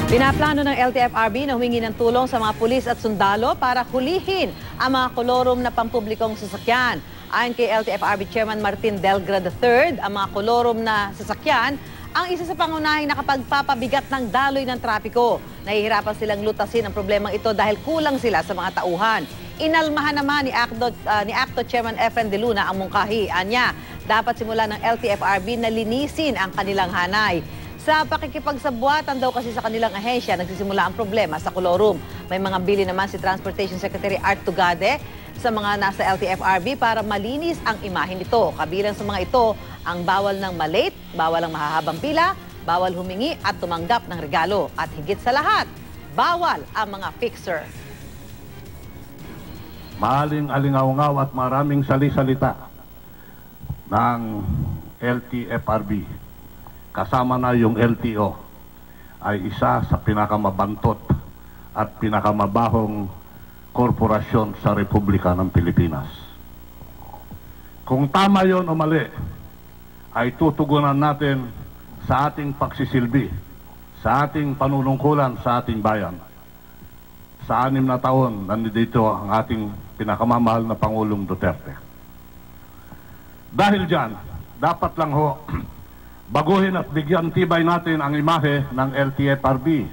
Pinaplano ng LTFRB na humingi ng tulong sa mga pulis at sundalo para hulihin ang mga kolorom na pampublikong sasakyan. Ayon kay LTFRB Chairman Martin Delgra III, ang mga kolorom na sasakyan ang isa sa pangunahing nakapagpapabigat ng daloy ng trapiko. Nahihirapan silang lutasin ang problemang ito dahil kulang sila sa mga tauhan. Inalmahan naman ni ACTO Chairman Efren De Luna ang mungkahi. Anya, dapat simula ng LTFRB na linisin ang kanilang hanay. Sa pakikipagsabwatan daw kasi sa kanilang ahensya, nagsisimula ang problema sa kolorum. May mga bili naman si Transportation Secretary Art Tugade sa mga nasa LTFRB para malinis ang imahe nito. Kabilang sa mga ito, ang bawal ng malate, bawal ang mahahabang pila, bawal humingi at tumanggap ng regalo. At higit sa lahat, bawal ang mga fixer. Mahaling alingaw-ngaw at maraming sali-salita ng LTFRB. Kasama na yung LTO ay isa sa pinakamabantot at pinakamabahong korporasyon sa Republika ng Pilipinas. Kung tama yon o mali, ay tutugunan natin sa ating pagsisilbi, sa ating panunungkulan sa ating bayan. Sa 6 na taon, nandito ang ating pinakamamahal na Pangulong Duterte. Dahil dyan, dapat lang ho, baguhin at bigyan tibay natin ang imahe ng LTFRB